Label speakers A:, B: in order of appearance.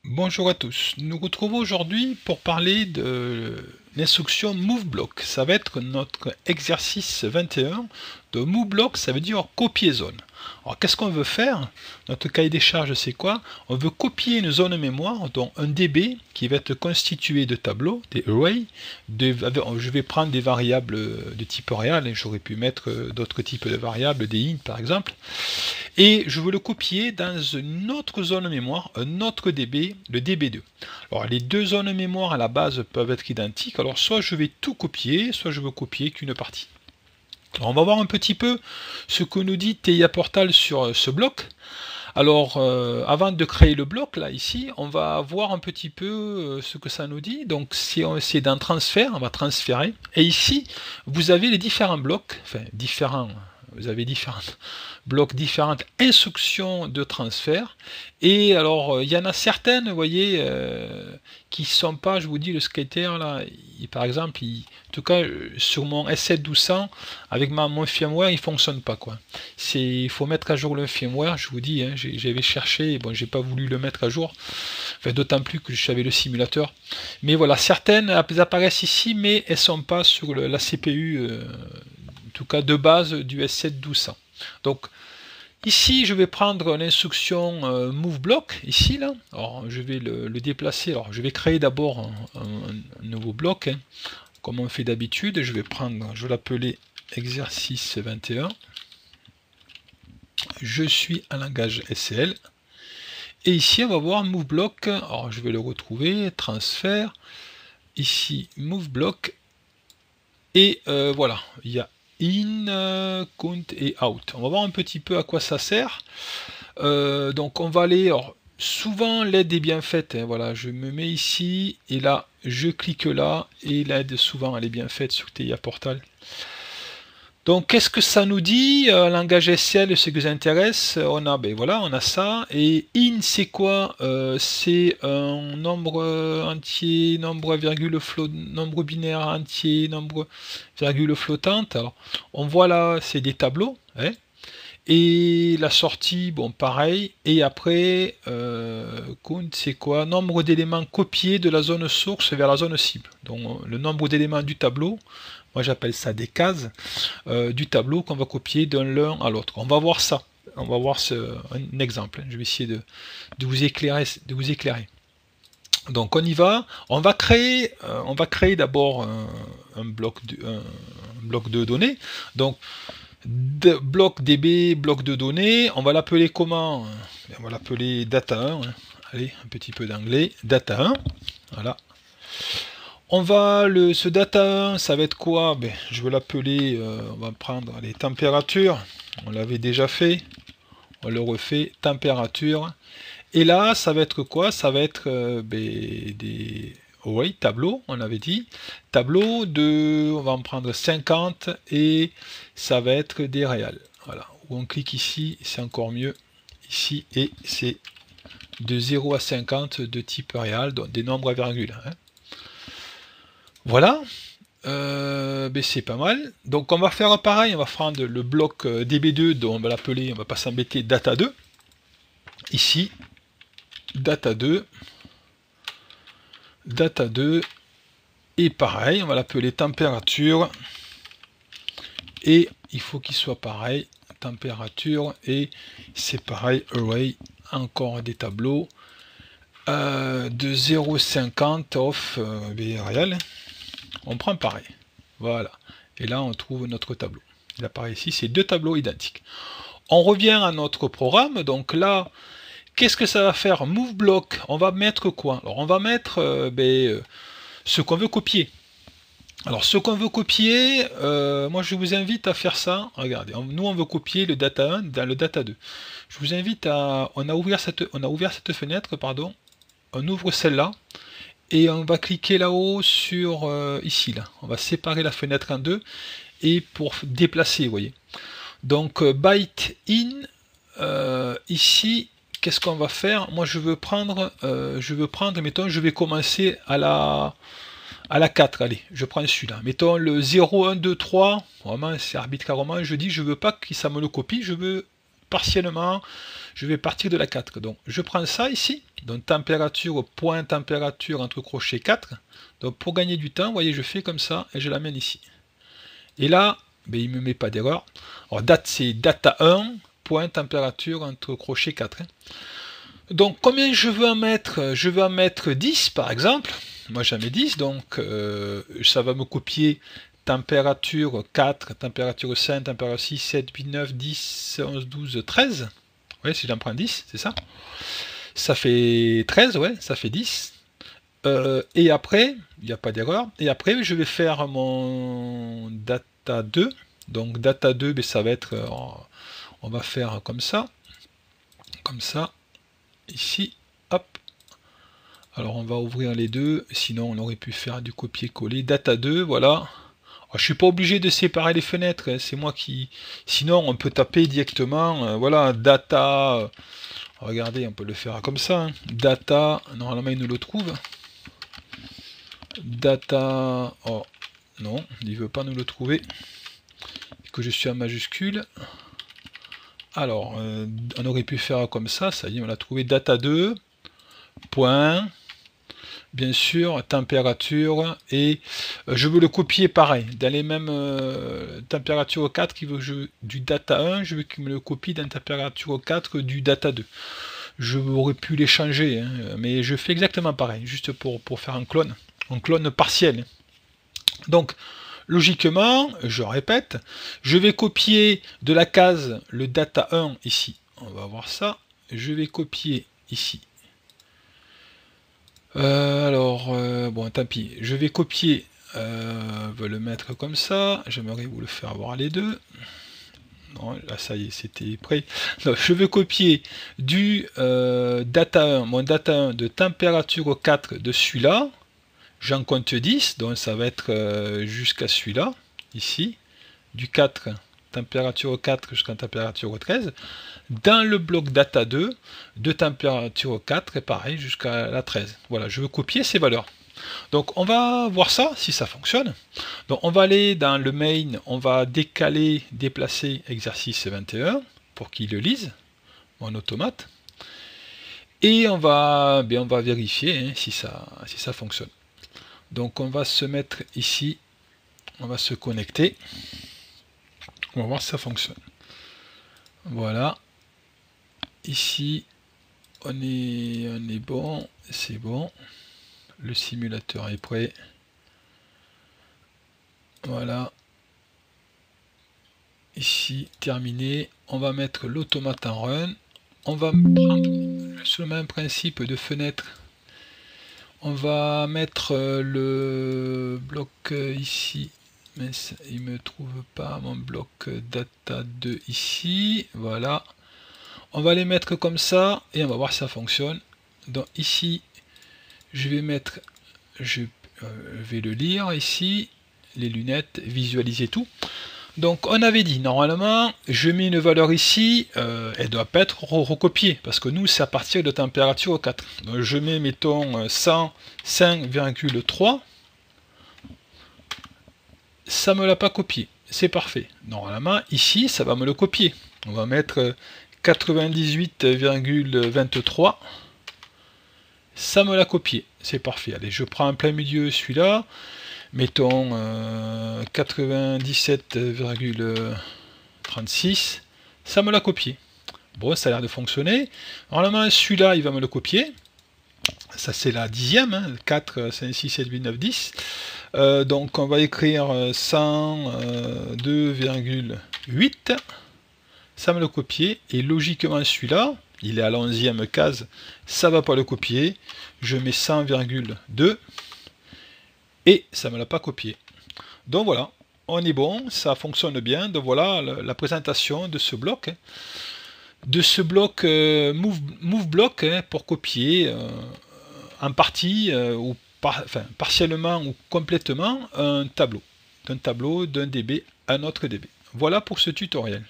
A: Bonjour à tous, nous retrouvons aujourd'hui pour parler de l'instruction MoveBlock. Ça va être notre exercice 21 de MoveBlock, ça veut dire copier zone. Alors qu'est-ce qu'on veut faire? Notre cahier des charges c'est quoi? On veut copier une zone mémoire, donc un DB qui va être constitué de tableaux, des arrays. Je vais prendre des variables de type réel, et j'aurais pu mettre d'autres types de variables, des int par exemple. Et je veux le copier dans une autre zone mémoire, un autre DB, le DB2. Alors les deux zones mémoire à la base peuvent être identiques, alors soit je vais tout copier, soit je veux copier qu'une partie. Alors on va voir un petit peu ce que nous dit TIA Portal sur ce bloc. Alors avant de créer le bloc là ici, on va voir un petit peu ce que ça nous dit. Donc si c'est d'un transfert, on va transférer. Et ici, vous avez les différents blocs, enfin différents. Vous avez différents blocs, différentes instructions de transfert. Et alors, il y en a certaines, vous voyez, qui ne sont pas, je vous dis, le skater, là, par exemple, en tout cas, sur mon S7-1200, avec mon firmware, il ne fonctionne pas, quoi. Il faut mettre à jour le firmware, je vous dis, hein, j'avais cherché, bon, j'ai pas voulu le mettre à jour, enfin, d'autant plus que j'avais le simulateur. Mais voilà, certaines elles apparaissent ici, mais elles ne sont pas sur la CPU, en tout cas de base du S7-1200. Donc, ici, je vais prendre l'instruction MoveBlock, ici, là. Alors, je vais le déplacer. Alors, je vais créer d'abord un nouveau bloc, hein, comme on fait d'habitude. Je vais l'appeler exercice 21. Je suis un langage SL. Et ici, on va voir MoveBlock. Alors, je vais le retrouver, transfert. Ici, MoveBlock. Et voilà, il y a in, count et out. On va voir un petit peu à quoi ça sert. Donc on va aller, alors, souvent l'aide est bien faite, hein, voilà, je me mets ici et là je clique là et l'aide souvent elle est bien faite sur TIA Portal. Donc qu'est-ce que ça nous dit? Langage SL, ce qui nous intéresse, on a, ben voilà, on a ça. Et in c'est quoi? C'est un nombre entier, nombre nombre binaire entier, nombre virgule flottante. Alors on voit là, c'est des tableaux, hein. Et la sortie, bon pareil. Et après, count c'est quoi? Nombre d'éléments copiés de la zone source vers la zone cible. Donc le nombre d'éléments du tableau. Moi j'appelle ça des cases du tableau qu'on va copier d'un l'un à l'autre. On va voir ça. On va voir un exemple. Je vais essayer de vous éclairer. Donc on y va. On va créer d'abord un bloc de données. Donc bloc DB, bloc de données. On va l'appeler comment? On va l'appeler data 1. Hein. Allez, un petit peu d'anglais. Data 1. Voilà. On va ce data 1, ça va être quoi? Ben, je vais l'appeler, on va prendre les températures, on l'avait déjà fait, on le refait, température. Et là, ça va être quoi? Ça va être des tableaux, on avait dit. Tableau de, on va en prendre 50 et ça va être des réels. Voilà, où on clique ici, c'est encore mieux. Ici, et c'est de 0 à 50 de type réel, donc des nombres à virgule. Hein. Voilà, ben c'est pas mal. Donc on va faire pareil, on va prendre le bloc DB2, dont on va l'appeler, on va pas s'embêter, data2. Ici, data2, data2, et pareil, on va l'appeler température, et il faut qu'il soit pareil, température, et c'est pareil, array, encore des tableaux, de 0,50 off réel. On prend pareil. Voilà. Et là, on trouve notre tableau. Il apparaît ici, c'est deux tableaux identiques. On revient à notre programme. Donc là, qu'est-ce que ça va faire? MoveBlock, on va mettre quoi? Alors, on va mettre ce qu'on veut copier. Alors, ce qu'on veut copier, moi, je vous invite à faire ça. Regardez, nous, on veut copier le data 1 dans le data 2. Je vous invite à... On a ouvert cette fenêtre, pardon. On ouvre celle-là. Et on va cliquer là-haut sur ici là. On va séparer la fenêtre en deux et pour déplacer, vous voyez. Donc byte in ici, qu'est-ce qu'on va faire? Moi je veux prendre, mettons, je vais commencer à la 4, allez, je prends celui-là. Mettons le 0, 1, 2, 3, vraiment c'est arbitrairement, je dis je veux pas que ça me le copie, je veux partiellement, je vais partir de la 4. Donc je prends ça ici, donc température, point température entre crochets 4. Donc pour gagner du temps, vous voyez, je fais comme ça et je l'amène ici. Et là, ben, il ne me met pas d'erreur. Alors date, c'est data 1, point température entre crochets 4. Donc combien je veux en mettre? Je veux en mettre 10 par exemple. Moi j'en mets 10, donc ça va me copier température 4, température 5, température 6, 7, 8, 9, 10, 11, 12, 13. Vous voyez, si j'en prends 10, c'est ça. Ça fait 13, ouais, ça fait 10. Et après, il n'y a pas d'erreur. Et après, je vais faire mon data 2. Donc data 2, ben, ça va être, on va faire comme ça, ici, hop. Alors on va ouvrir les deux, sinon on aurait pu faire du copier-coller. Data 2, voilà. Alors, je suis pas obligé de séparer les fenêtres, hein, c'est moi qui... Sinon on peut taper directement, voilà, data... regardez, on peut le faire comme ça. Hein. Data, normalement il nous le trouve. Data... Oh, non, il veut pas nous le trouver. Que je suis en majuscule. Alors, on aurait pu faire comme ça, ça y est, on l'a trouvé. Data 2, point... Bien sûr, température, et je veux le copier pareil, dans les mêmes températures 4 qui veut du data 1, je veux qu'il me le copie dans température 4 du data 2. Je aurais pu les changer, hein, mais je fais exactement pareil, juste pour faire un clone partiel. Donc, logiquement, je répète, je vais copier de la case le data 1 ici, on va voir ça, je vais copier ici. Bon, tant pis, je vais copier, le mettre comme ça, j'aimerais vous le faire voir les deux. Non, là ça y est, c'était prêt. Donc, je vais copier du data 1, mon data 1 de température 4 de celui-là, j'en compte 10, donc ça va être jusqu'à celui-là, ici, du 4, température 4 jusqu'à température 13, dans le bloc data 2 de température 4 et pareil jusqu'à la 13. Voilà, je veux copier ces valeurs. Donc on va voir ça, si ça fonctionne. Donc on va aller dans le main, on va décaler, déplacer exercice 21 pour qu'il le lise, en automate. Et on va vérifier hein, si ça fonctionne. Donc on va se mettre ici, on va se connecter. On va voir si ça fonctionne. Voilà. Ici, on est bon, c'est bon. Le simulateur est prêt. Voilà. Ici, terminé. On va mettre l'automate en run. On va prendre sur le même principe de fenêtre. On va mettre le bloc ici. Mais il me trouve pas mon bloc data 2 ici. Voilà. On va les mettre comme ça et on va voir si ça fonctionne. Donc ici, je vais mettre, je vais le lire ici, les lunettes, visualiser tout. Donc on avait dit, normalement, je mets une valeur ici, elle doit pas être recopiée, parce que nous, c'est à partir de température 4. Donc je mets, mettons, 105,3. Ça me l'a pas copié, c'est parfait. Normalement, ici, ça va me le copier. On va mettre 98,23. Ça me l'a copié, c'est parfait. Allez, je prends en plein milieu celui-là, mettons 97,36, ça me l'a copié. Bon, ça a l'air de fonctionner. Normalement, celui-là, il va me le copier. Ça, c'est la 10e, hein, 4, 5, 6, 7, 8, 9, 10. Donc, on va écrire 102,8. Ça me le copier. Et logiquement, celui-là, il est à la 11e case, ça va pas le copier. Je mets 100,2 et ça me l'a pas copié. Donc voilà, on est bon, ça fonctionne bien. Donc voilà la présentation de ce bloc. De ce bloc move block pour copier en partie ou partiellement ou complètement un tableau. D'un tableau d'un DB à un autre DB. Voilà pour ce tutoriel.